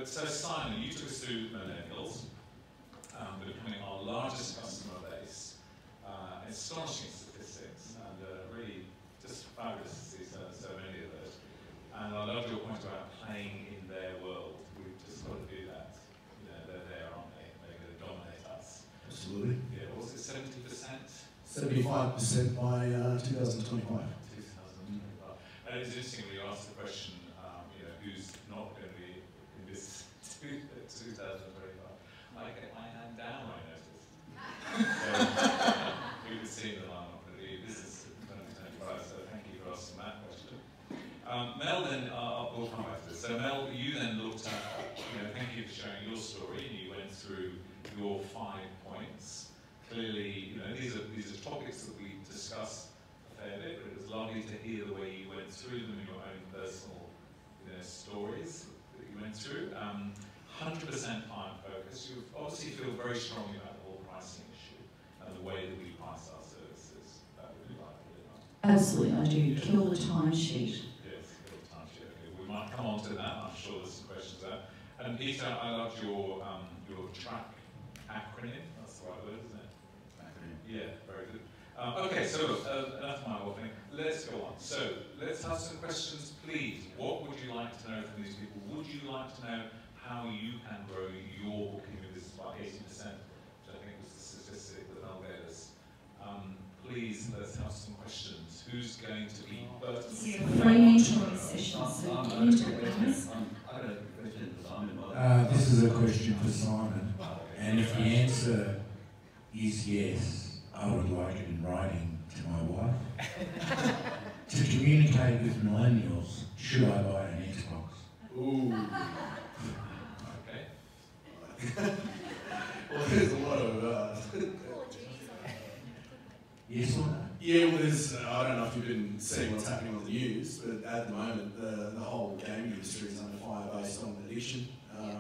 But so Simon, you took us through millennials, becoming our largest customer base, astonishing statistics, and really just fabulous to see so many of those. And I loved your point about playing in their world. We've just got to do that. You know, they're there, aren't they? They're going to dominate us. Absolutely. Yeah, what was it, 70%? 75% by 2025. And it's interesting when you ask the question, you know, who's not going to be in this 2025? I get my hand down, I noticed. So, you can see that I'm not going to be in business in 2025, so thank you for asking that question. Mel, then, we'll come back to this. So Mel, you then looked at, you know, thank you for sharing your story, and you went through your 5 points. Clearly, you know, these are topics that we discussed a fair bit, but it was lovely to hear the way you went through them in your own personal, you know, stories that you went through. 100% client focus. You obviously feel very strongly about the whole pricing issue and the way that we price our services. That would be like it. Absolutely, I do. Kill the timesheet. Yes, kill the timesheet. Okay, we might come on to that. I'm sure there's some questions there. And Peter, I loved your track acronym. That's the right word, isn't it? Acronym. Yeah, very good. Okay, so look, enough of my whole thing. Let's go on. So let's have some questions, please. What would you like to know from these people? Would you like to know how you can grow your booking business by 80%, which I think was the statistic that Mel gave us? Please, let's have some questions. Who's going to be first? This is a free mentoring session, so get into it, guys. I've got a question for Simon. This is a question for Simon, and if the answer is yes, I would like it in writing to my wife. To communicate with millennials, should I buy an Xbox? Ooh. Okay. Well, there's a lot of... Yes or no? Yeah, well, there's... I don't know if you've been seeing what's happening on the news, but at the moment, the whole gaming industry is under fire based on addiction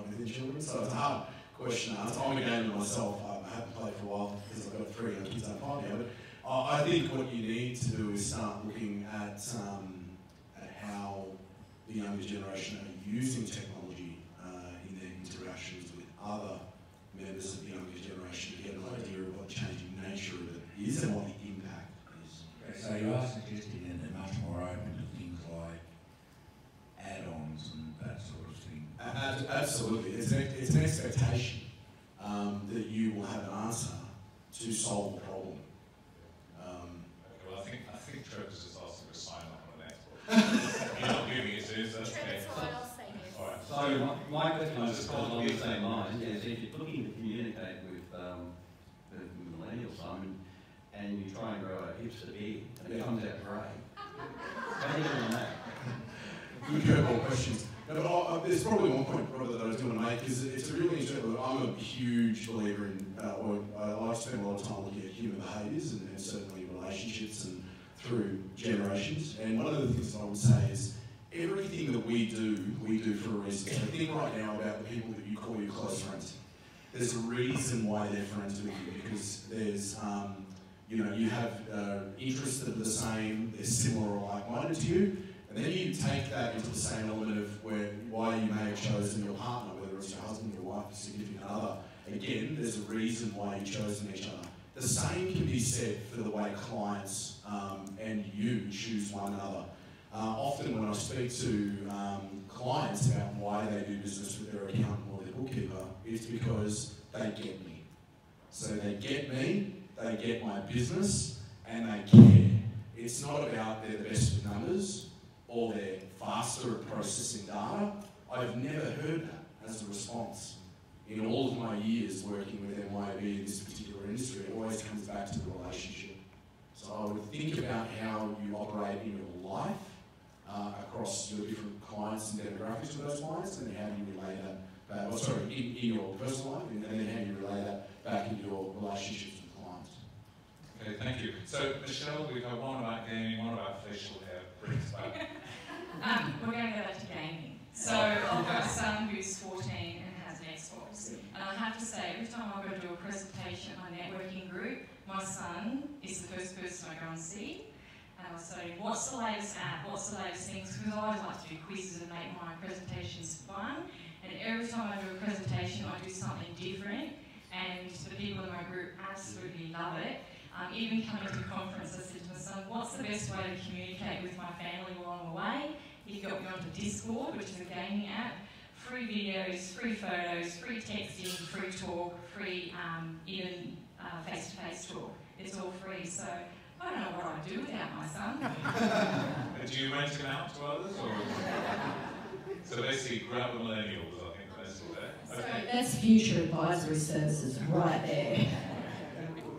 within children. So it's a hard question to answer. I'm a gamer myself. I haven't played for a while because I've got 3 young kids under 5 now. But I think what you need to do is start looking at how the younger generation are using technology in their interactions with other members of the younger generation to get an idea of what the changing nature of it is and what the impact is. So you are suggesting that they're much more open to things like add-ons and that sort of thing? Absolutely. It's an expectation that you will have an answer to solve the problem. Okay, well, I think Trevor's just asking for a sign off on the next one. You're not giving it to us, that's okay. I'll say yes. All right. So my question is along the same lines. Is if you're looking to communicate with the millennial Simon, and you try and grow a hipster beard, and it comes out grey, how do you do that? Good curveball questions. No, but there's probably one point, Robert, that I was going to make, because it's a really interesting. I'm a huge believer in, I like to spend a lot of time looking at human behaviours and certainly relationships and through generations. And one of the things I would say is everything that we do for a reason. So think right now about the people that you call your close friends. There's a reason why they're friends with you, because there's, you know, you have interests that are the same, they're similar or like-minded to you. And then you take that into the same element of why you may have chosen your partner, whether it's your husband, your wife, your significant other. Again, there's a reason why you've chosen each other. The same can be said for the way clients and you choose one another. Often when I speak to clients about why they do business with their accountant or their bookkeeper, it's because they get me. So they get me, they get my business, and they care. It's not about they're the best with numbers, or they're faster at processing data. I've never heard that as a response. In all of my years working with MYOB in this particular industry, it always comes back to the relationship. So I would think about how you operate in your life across your different clients and demographics of those clients, and how you relay that back, in your personal life, and then how you relay that back into your relationships with clients. Okay, thank you. So, Michelle, we've got one about gaming, one about facial hair. Bring us back. We're going to go back to gaming. So I've got a son who's 14 and has an Xbox. And I have to say, every time I go to do a presentation at my networking group, my son is the first person I go and see. And I was saying, what's the latest app? What's the latest things? Because I always like to do quizzes and make my presentations fun. And every time I do a presentation, I do something different, and the people in my group absolutely love it. Even coming to the conference, I said to my son, what's the best way to communicate with my family while I'm away? He got me onto Discord, which is a gaming app. Free videos, free photos, free texting, free talk, free even face-to-face talk. It's all free, so I don't know what I'd do without my son. Do you rent it out to others? Or? So basically, grab the millennials, I think that's all there. Okay. So that's future advisory services right there.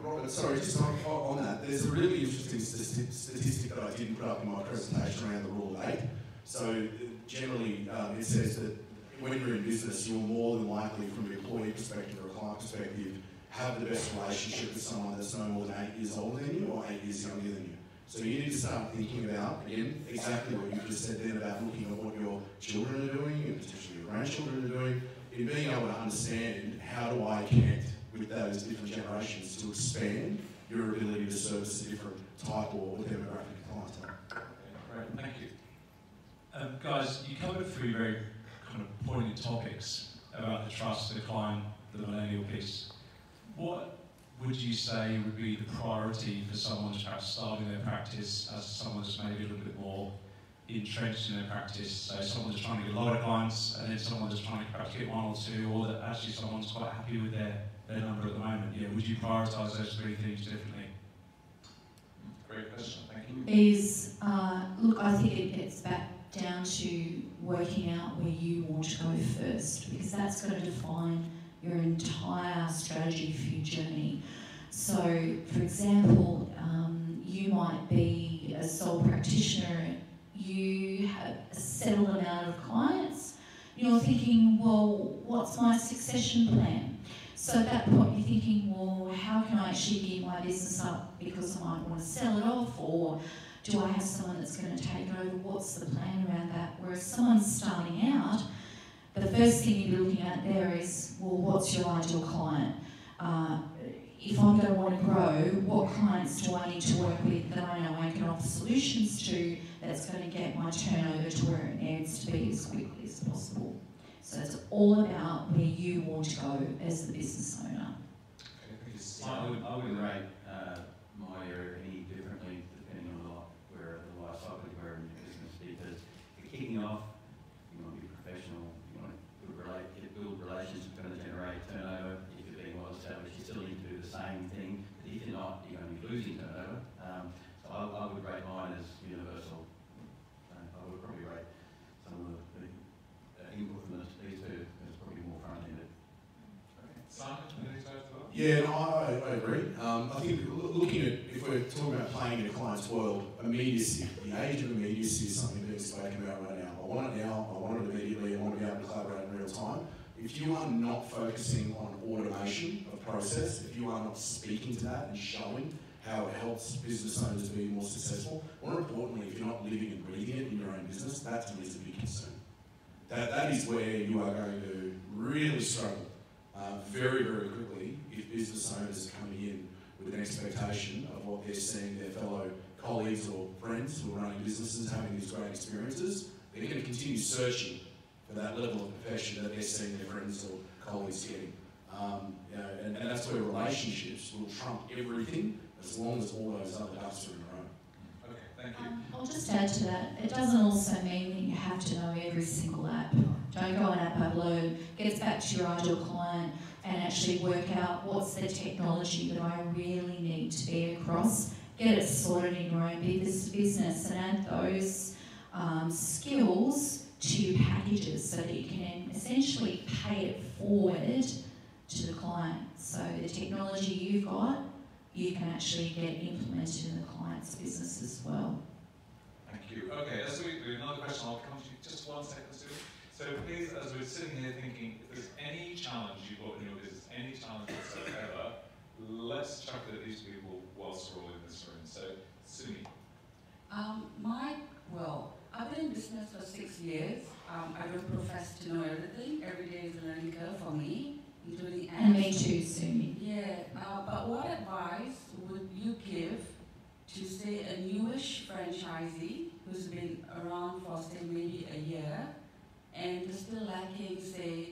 Robert, sorry, just on that, there's a really interesting statistic that I didn't put up in my presentation around the rule of 8. So generally, it says that when you're in business, you're more than likely, from an employee perspective or a client perspective, have the best relationship with someone that's no more than 8 years older than you or 8 years younger than you. So you need to start thinking about, again, exactly what you just said then about looking at what your children are doing and potentially your grandchildren are doing, in being able to understand how do I connect with those different generations to expand your ability to service a different type or demographic of clientele. Great, thank you. Guys, you covered 3 very kind of poignant topics about the trust, the client, the millennial piece. What would you say would be the priority for someone who's perhaps starting their practice as someone that's maybe a little bit more entrenched in their practice? So someone that's trying to get a lot of clients, and then someone that's trying to perhaps get 1 or 2, or that actually someone's quite happy with their number at the moment. Yeah, would you prioritise those 3 things differently? Great question, thank you. Look, I think it gets back down to working out where you want to go first, because that's going to define your entire strategy for your journey. So, for example, you might be a sole practitioner, you have a settled amount of clients, you're thinking, well, what's my succession plan? So at that point you're thinking, well, how can I actually gear my business up, because I might want to sell it off, or do I have someone that's going to take over? What's the plan around that? Whereas someone's starting out, the first thing you're looking at there is, well, what's your ideal client? If I'm going to want to grow, what clients do I need to work with that I know I can offer solutions to that's going to get my turnover to where it needs to be as quickly as possible? So it's all about where you want to go as the business owner. I wouldn't rate my area any differently depending on where the life cycle you were in your business, because you're kicking off, you want to be professional, you want to build relations that are going to generate turnover. If you're being well established, you still need to do the same thing, but if you're not, you're going to be losing turnover. So I would rate mine as universal. I would probably rate some of the input from these 2 as probably more front-ended. Simon, anything to add to that? Yeah, no, I agree. I think looking at, if we're talking about playing in a client's world, immediacy, the age of immediacy is something being spoken about right now. I want it now, I want it immediately, I want to be able to collaborate in real time. If you are not focusing on automation of process, if you are not speaking to that and showing how it helps business owners be more successful, more importantly, if you're not living and breathing it in your own business, that to me is a big concern. That is where you are going to really struggle very, very quickly if business owners are coming in with an expectation of what they're seeing their fellow colleagues or friends who are running businesses having these great experiences. They're going to continue searching for that level of perfection that they're seeing their friends or colleagues getting. And that's where relationships will trump everything as long as all those other ducks are in a row. Okay, thank you. I'll just add to that, it doesn't also mean that you have to know every single app. Don't go on app alone. Get back to your ideal client and actually work out what's the technology that I really need to be across. Get it sorted in your own business and add those skills to your packages so that you can essentially pay it forward to the client. So the technology you've got, you can actually get implemented in the client's business as well. Thank you. Okay, as we do another question, I'll come to you just 1 second, Sue. So please, as we're sitting here thinking, if there's any challenge you've got in your business, any challenge whatsoever, let's chuck it at these people whilst we're all in this room. So, Sumi. I've been in business for 6 years. I don't profess to know everything. Every day is a learning curve for me, including And me too, Sumi. Yeah, but what advice would you give to, say, a newish franchisee who's been around for, say, maybe a year and they're still lacking, say,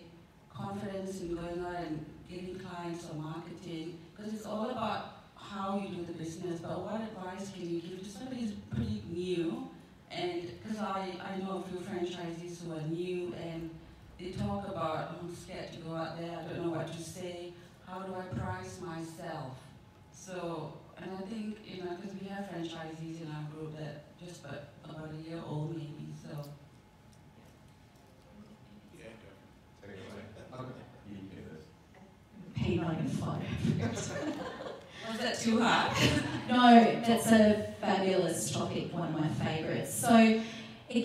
confidence in going out and getting clients or marketing, because it's all about how you do the business, but what advice can you give to somebody who's pretty new? And because I know a few franchisees who are new and they talk about, I'm scared to go out there, I don't know what to say, how do I price myself? So, and I think, you know, because we have franchisees in our group that just about a year old maybe, so. Yeah, go. Take it away. You can do this. P95. Was that too hard? No, that's a fabulous topic, one of my favourites. So it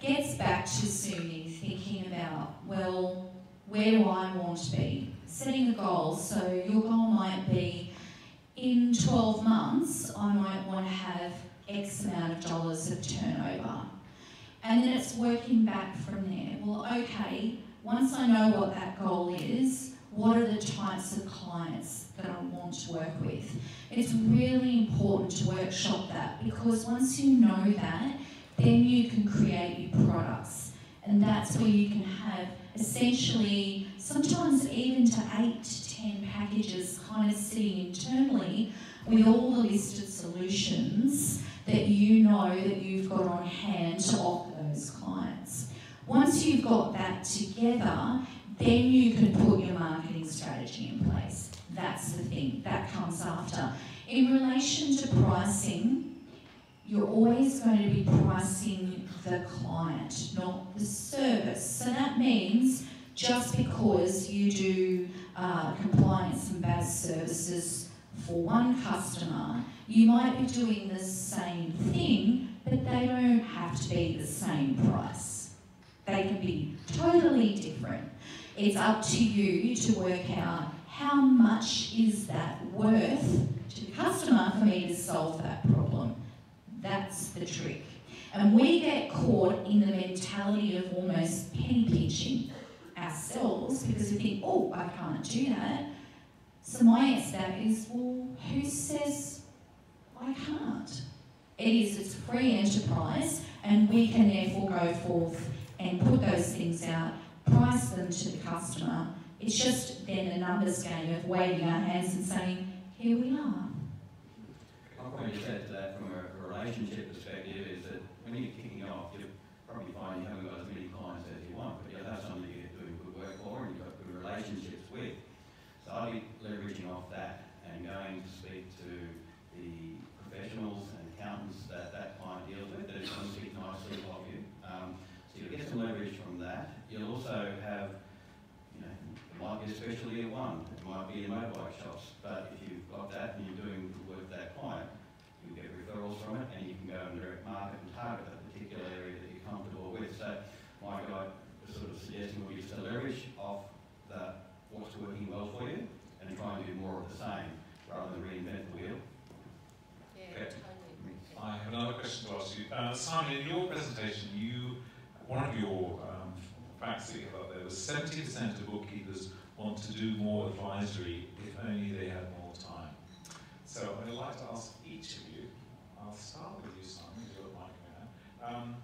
gets back to Suni thinking about, well, where do I want to be? Setting a goal. So your goal might be, in 12 months, I might want to have X amount of dollars of turnover. And then it's working back from there. Well, okay, once I know what that goal is, what are the types of clients that I want to work with? It's really important to workshop that, because once you know that, then you can create your products. And that's where you can have essentially, sometimes even to 8 to 10 packages kind of sitting internally with all the listed solutions that you know that you've got on hand to offer those clients. Once you've got that together, then you can put your marketing strategy in place. That's the thing, that comes after. In relation to pricing, you're always going to be pricing the client, not the service. So that means just because you do compliance and BAS services for one customer, you might be doing the same thing, but they don't have to be the same price. They can be totally different. It's up to you to work out how much is that worth to the customer for me to solve that problem. That's the trick. And we get caught in the mentality of almost penny pinching ourselves because we think, oh, I can't do that. So my answer to that is, well, who says I can't? It's free enterprise, and we can therefore go forth and put those things out, price them to the customer. It's just then a numbers game of waving our hands and saying, here we are. I'll probably just add to that from a relationship perspective is that when you're kicking off, you'll probably find you haven't got as many clients as you want, but you'll have somebody you're doing good work for and you've got good relationships with. So I'll be leveraging off that and going to speak to the professionals and accountants that that client deals with that are going to speak nicely of you. So you'll get some leverage from that. You'll also have, you know, it might be a specialty at one, it might be in motorbike shops, but if you've got that and you're doing good work for that client, you get referrals from it and you can go and direct market and target a particular area that you're comfortable with. So my guide was sort of suggesting we just leverage off what's working well for you and try and do more of the same rather than reinvent the wheel. Okay. I have another question to ask you. Simon, in your presentation, one of your facts that you put up there was 70% of bookkeepers want to do more advisory if only they had more time. So I'd like to ask each of you, I'll start with you, Simon, because you're the mic man.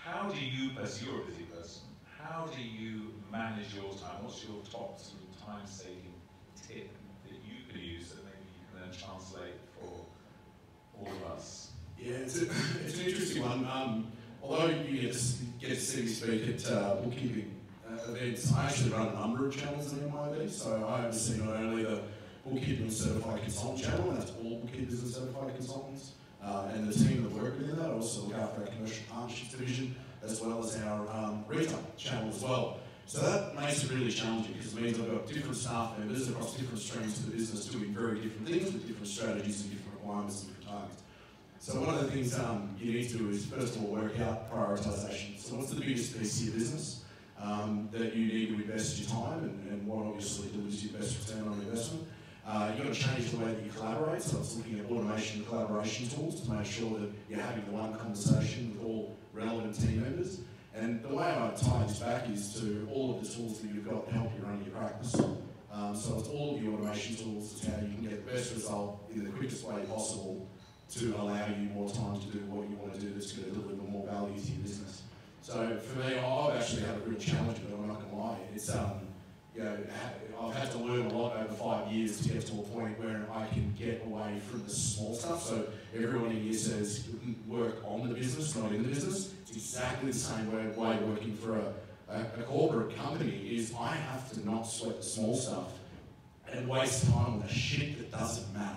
How do you, as you're a busy person, how do you manage your time? What's your top sort of time-saving tip that you could use that maybe you can then translate for all of us? Yeah, it's an interesting one. Although you get to see me speak at bookkeeping events, I actually run a number of channels in MYB. So I oversee not only the bookkeeping and certified consultant channel, and that's all bookkeepers and certified consultants, and the team that work within that. I also look after our commercial partnerships division, as well as our retail channel as well. So that makes it really challenging because it means I've got different staff members across different streams of the business doing very different things with different strategies and different requirements and different targets. So one of the things you need to do is, first of all, work out prioritisation. So what's the biggest piece of your business that you need to invest your time and what obviously delivers your best return on investment? You've got to change the way that you collaborate, so it's looking at automation and collaboration tools to make sure that you're having the one conversation with all relevant team members. And the way I tie this back is to all of the tools that you've got to help you run your practice. So it's all of your automation tools, it's how you can get the best result in the quickest way possible to allow you more time to do what you want to do that's going to deliver more value to your business. So for me, I've actually had a from the small stuff. So everyone in here says work on the business, not in the business. It's exactly the same way working for a corporate company is I have to not sweat the small stuff and waste time on the shit that doesn't matter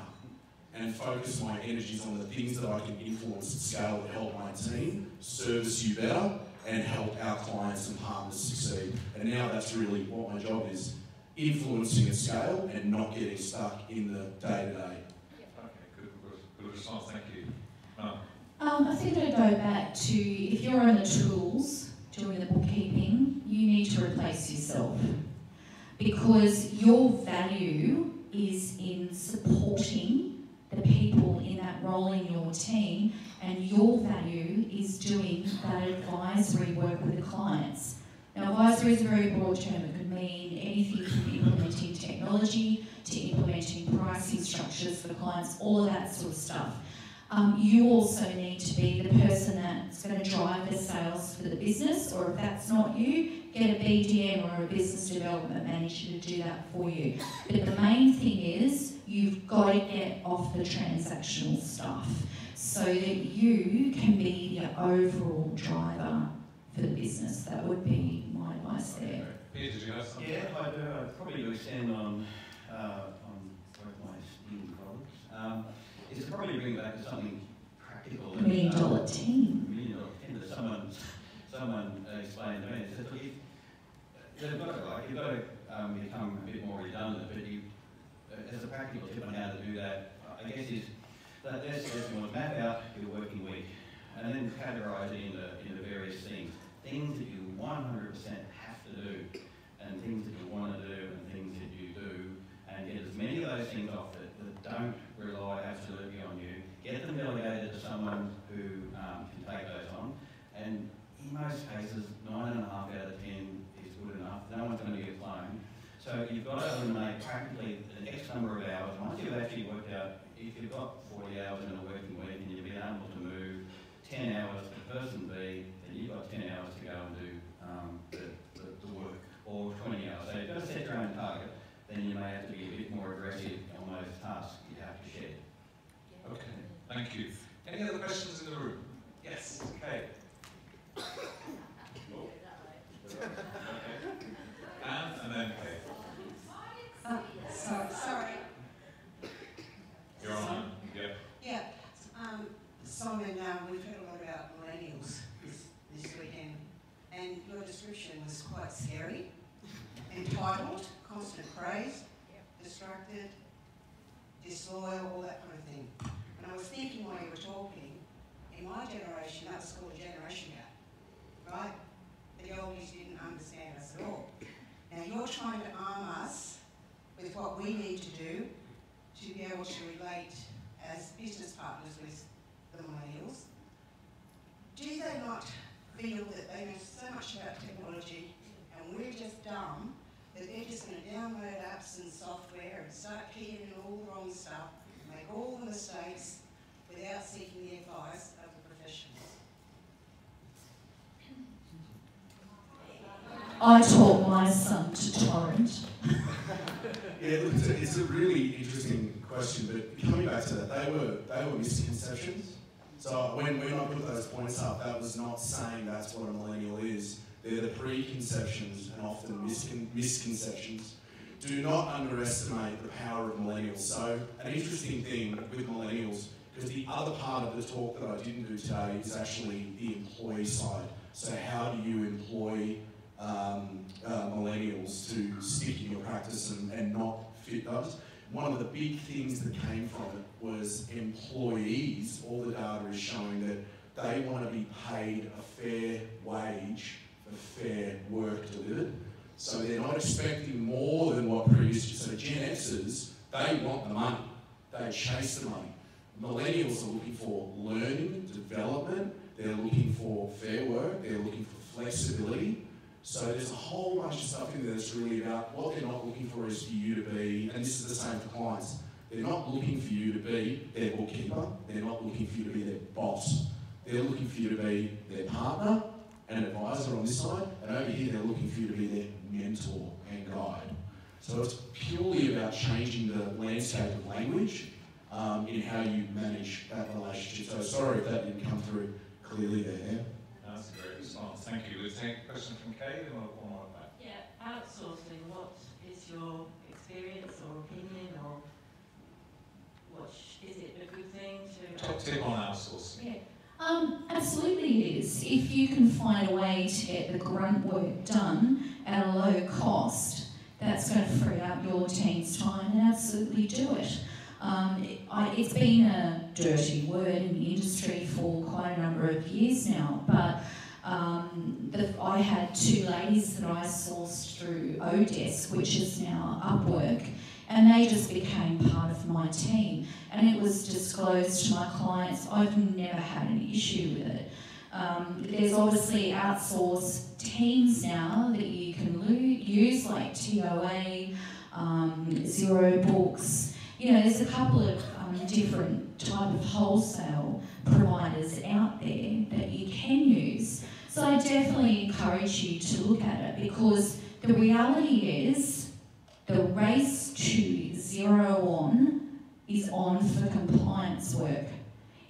and focus my energies on the things that I can influence at scale to help my team service you better and help our clients and partners succeed. And now that's really what my job is, influencing at scale and not getting stuck in the day-to-day. Okay, good response, thank you. I think I'm going to go back to, if you're on the tools doing the bookkeeping, you need to replace yourself because your value is in supporting the people in that role in your team, and your value is doing that advisory work with the clients. Now, advisory is a very broad term. It could mean anything from implementing technology to implementing pricing structures for clients, all of that sort of stuff. You also need to be the person that's going to drive the sales for the business, or if that's not you, get a BDM or a business development manager to do that for you. But the main thing is you've got to get off the transactional stuff so that you can be the overall driver for the business. That would be my advice there. Peter, did you have something? Yeah, I do. I'd probably extend on both my esteemed colleagues. Is to probably bring back to something practical. $1 million team. $1 million team that someone explained to me. They said, look, you've got to become a bit more redundant, but you, as a practical tip on how to do that, I guess is that there's map out your working week and then categorise it into various things that you 100% have to do, and things that you want to do, and things that you do, and get as many of those things off that don't rely absolutely on you. Get them delegated to someone who can take those on, and in most cases, 9.5 out of 10 is good enough. No one's going to get flown. So you've got to eliminate practically an X number of hours. Once you've actually worked out, if you've got 40 hours in a working week and you've been able to move 10 hours to person B, then you've got 10 hours to go and do the work, or 20 hours. So you've got to set your own target, then you may have to be a bit more aggressive on those tasks you have to shed. Okay, thank you. Any other questions in the room? Yes, Kate. Anne and then Kate. Sorry. You're on. Yep. Yeah. Simon, we've heard a lot about millennials this weekend, and your description was quite scary. Entitled, constant praise, distracted, disloyal, all that kind of thing. And I was thinking while you were talking, in my generation, that was called a generation gap, right? The oldies didn't understand us at all. Now you're trying to arm us with what we need to do to be able to relate as business partners with the millennials. Do they not feel that they know so much about technology and we're just dumb, that they're just going to download apps and software and start keying in all the wrong stuff and make all the mistakes without seeking the advice of the professionals? I taught my son to torrent. Yeah, look, it's a really interesting question, but coming back to that, they were misconceptions. So when I put those points up, that was not saying that's what a millennial is. They're the preconceptions and often misconceptions. Do not underestimate the power of millennials. So an interesting thing with millennials, because the other part of the talk that I didn't do today is actually the employee side. So how do you employ millennials to stick in your practice and not fit those? One of the big things that came from it was employees. All the data is showing that they want to be paid a fair wage for fair work delivered. So they're not expecting more than what previous, so Gen Xers, they want the money. They chase the money. Millennials are looking for learning, development. They're looking for fair work. They're looking for flexibility. So there's a whole bunch of stuff in there that's really about what they're not looking for is for you to be, and this is the same for clients. They're not looking for you to be their bookkeeper. They're not looking for you to be their boss. They're looking for you to be their partner and advisor on this side, and over here they're looking for you to be their mentor and guide. So it's purely about changing the landscape of language in how you manage that relationship. So sorry if that didn't come through clearly there. Yeah? That's a great response. Thank you. We'll take a question from Kay and one more back. Yeah, outsourcing, what is your experience or opinion, or is it a good thing to... Top tip on outsourcing. Yeah. Absolutely it is. If you can find a way to get the grunt work done at a low cost, that's going to free up your team's time, and absolutely do it. It's been a dirty word in the industry for quite a number of years now, but I had two ladies that I sourced through Odesk, which is now Upwork, and they just became part of my team. And it was disclosed to my clients. I've never had an issue with it. There's obviously outsourced teams now that you can use, like TOA, Zero Books. You know, there's a couple of different type of wholesale providers out there that you can use. So I definitely encourage you to look at it, because the reality is the race to zero on is on for compliance work.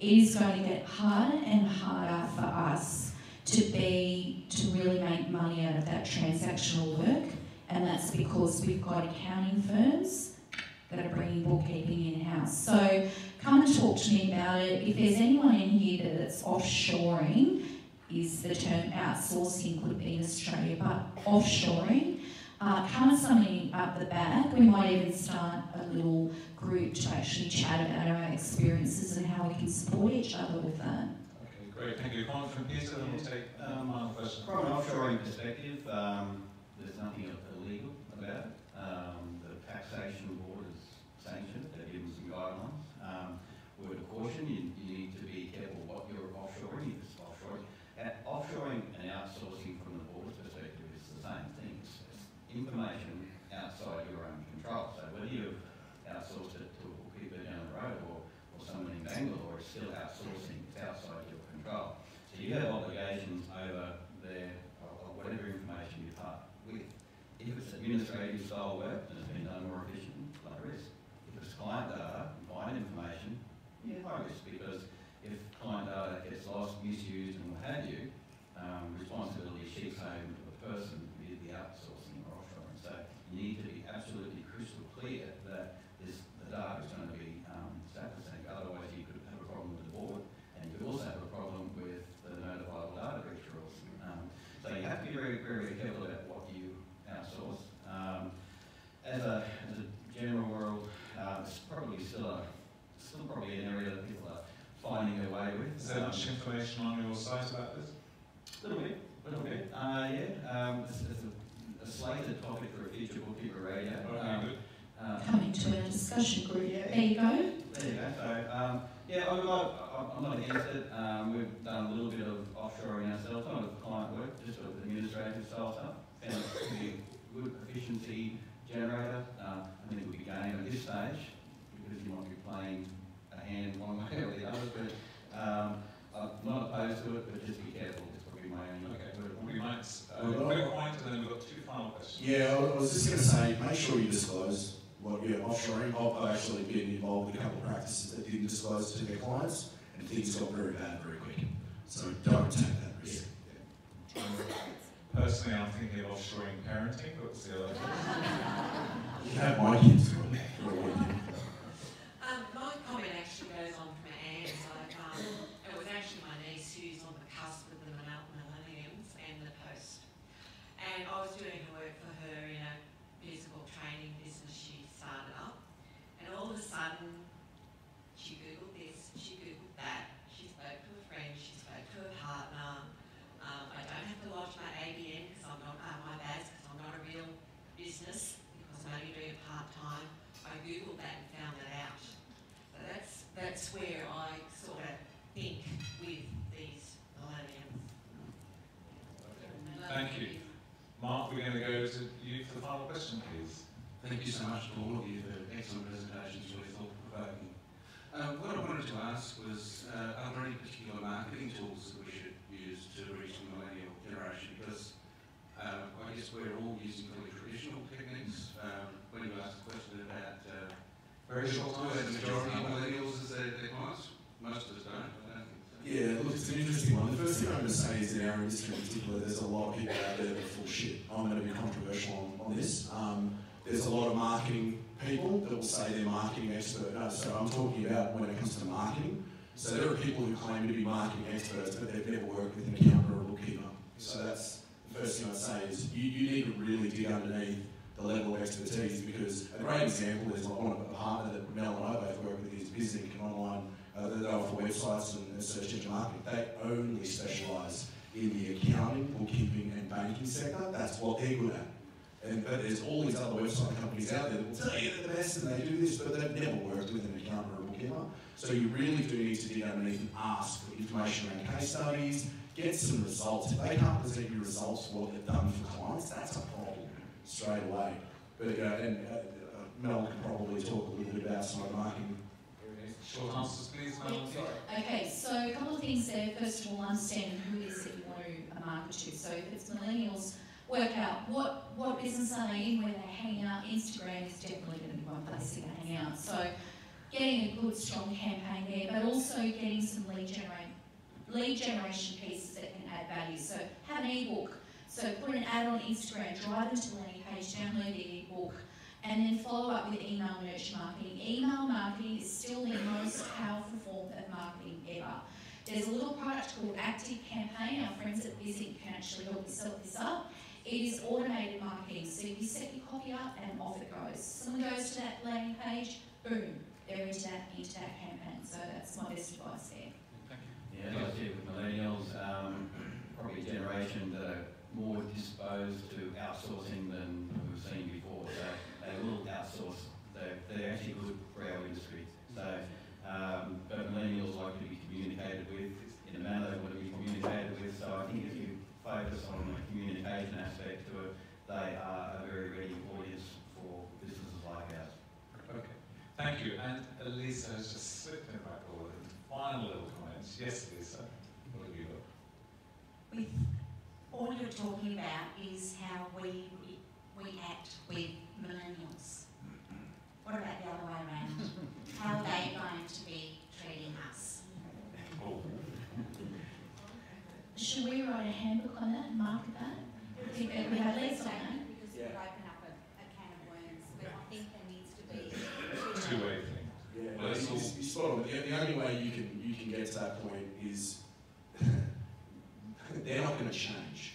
It is going to get harder and harder for us to really make money out of that transactional work, and that's because we've got accounting firms that are bringing bookkeeping in-house. So come and talk to me about it. If there's anyone in here that's offshoring, is the term outsourcing, could be in Australia, but offshoring, come and somebody up the back. We might even start a little group to actually chat about our experiences and how we can support each other with that. Okay, great. Thank you. Comment from Peter, then we'll take one question. From an offshoring perspective, there's nothing illegal about it. The taxation board is sanctioned, they've given some guidelines. Word of caution, you need to be careful what you're offshoring. If it's offshoring. Offshoring and outsourcing from the board's perspective is the same thing. It's information outside your own control. So whether you've outsourced it to a bookkeeper down the road or someone in Bangalore, it's still outsourcing. It's outside your control. So you have obligations over their, or whatever information you part with. If it's administrative style work and it's been done more efficiently, low risk. If it's client data and client information, high risk, because if client data gets lost, misused and what have you, responsibility shifts over to the person with the outsourcing or offshoring. So you need to be absolutely crystal clear that the data is going to be sacrosanct. Otherwise you could have a problem with the board, and you could also have a problem with the notifiable data breach rules. So you have to be very, very careful about what you outsource. As a general world, it's probably still probably an area that people are finding their way with. Is there much information on your site about this? A little bit. It's a slated topic for a future bookkeeper radio. Okay, good. Coming to a discussion group. Yeah. There you go. There you go. So, I'm not against it. We've done a little bit of offshoring ourselves, not of client work, just sort of administrative style stuff. Found it to be a good efficiency generator. I think it would be gained at this stage, because you might be playing a hand one way or the other, but I'm not opposed to it, but just be careful. It's probably my only We might quick point, and then we've got two final questions. Yeah, I was just going to say, make sure you disclose what you're offshoring. I've actually been involved with a couple of practices that didn't disclose to their clients, and things got very bad very quick. So don't take that risk. Yeah. Personally, I'm thinking of offshoring parenting, but we'll see how that goes. You have my kids for a weekend. My comment actually goes on from Anne's. It was actually my niece who's on the cusp of the millenniums and the post. And I was doing her work for her in a musical training business she started up. And all of a sudden, she Googled this, she Googled that, she spoke to a friend, she spoke to a partner. I don't have to lodge my ABN because I'm not, my badge because I'm not a real business, because I'm only doing it part-time. I Googled that and found that out. So that's where I sort of think with these millennials. Thank you. Mark, we're going to go to you for the final question, please. Thank you so much to all of you for excellent presentations, really thought-provoking. What I wanted to ask was, are there any particular marketing tools that we should use to reach the millennial generation? Because I guess we're all using fairly traditional techniques. When you asked the question about Very short time. The majority of millennials is their clients. Most of us don't. I don't think so. Yeah, look, it's an interesting one. The first thing I'm going to say is in our industry in particular, there's a lot of people out there that are full shit. I'm going to be controversial on this. There's a lot of marketing people that will say they're marketing expert. So I'm talking about when it comes to marketing. So there are people who claim to be marketing experts, but they've never worked with an accountant or a bookkeeper. So that's the first thing I'd say is you need to really dig underneath the level of expertise, because a great example is like one of a partner that Mel and I both work with is Bizink, an online, they offer websites and search engine marketing. They only specialise in the accounting, bookkeeping and banking sector. That's what they're good at. But there's all these other website companies out there that will tell you they're the best and they do this, but they've never worked with an accountant or a bookkeeper. So you really do need to dig underneath and ask for information around case studies, get some results. If they can't present you results for what they've done for clients, that's a problem straight away. But Mel can probably talk a little bit about some of the marketing. Short answers, please, Mel. Okay, so a couple of things there. First of all, understand who it is that you want to market to. So if it's millennials, work out what business are they in, where they hang out. Instagram is definitely going to be one place they're going to hang out. So getting a good, strong campaign there, but also getting some lead generation pieces that can add value. So have an ebook. So put an ad on Instagram, drive them to the landing page, download the ebook, and then follow up with email nurture marketing. Email marketing is still the most powerful form of marketing ever. There's a little product called Active Campaign. Our friends at Bizink can actually help you set this up. It is automated marketing, so you set your copy up and off it goes. Someone goes to that landing page, boom, they're into that campaign. So that's my best advice there. Yeah, as I said with millennials, probably a generation that are more disposed to outsourcing than we've seen before. So they will outsource. They're actually good for our industry. So, but millennials like to be communicated with in a manner they want to be communicated with. So I think if you focus on the communication aspect to it, they are a very ready audience for businesses like ours. Okay, thank you. And Lisa has just slipped in back over the final little comments. Yes, Lisa, what have you got? With all you're talking about is how we act with millennials. What about the other way around? How are they going to be treating us? Oh. Should we write a handbook on that and market that? I think that we have leads on that. Because we open up a can of worms, but I think there needs to be Two-way thing. Yeah, Well, it's all- you're spot on. The only way you can get to that point is they're not going to change.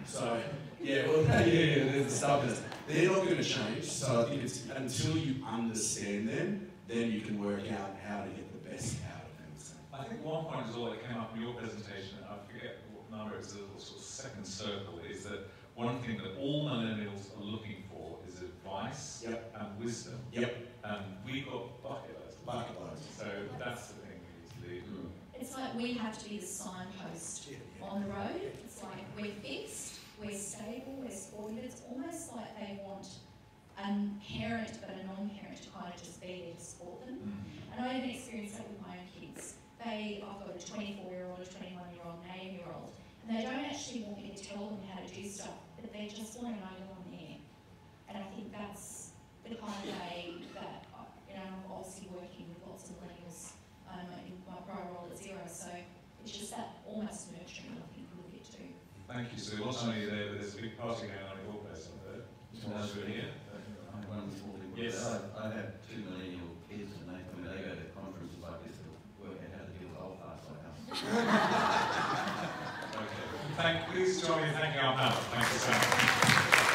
So there's the stubbornness. They're not going to change. So I think it's until you understand them, then you can work out how to get the best out of them. So. I think one point as well that came up in your presentation, I forget what number it was, the sort of second circle, is that one thing that all millennials are looking for is advice and wisdom. And we've got bucket loads. So that's the thing we need to do. It's like we have to be the signpost on the road. It's like we're fixed, we're stable, we're supportive. It's almost like they want a parent but a non-parent to kind of just be there to support them. And I even experienced that with my own kids. I've got a 24-year-old, a 21-year-old, an 8-year-old, and they don't actually want me to tell them how to do stuff, but they just want to know that I'm there. And I think that's the kind of way that, I'm obviously working with lots of millennials in my prior role at Xero, so it's just that almost nurturing I think we'll get to. Thank you, Sue. Not only there, but there's a big party going on at your place up there. Here. One small thing. Yes. I have two millennial kids, and they go to conferences like this to work out how to deal with old farts like us. Okay. Please join me in thanking our panel. Thank you so much.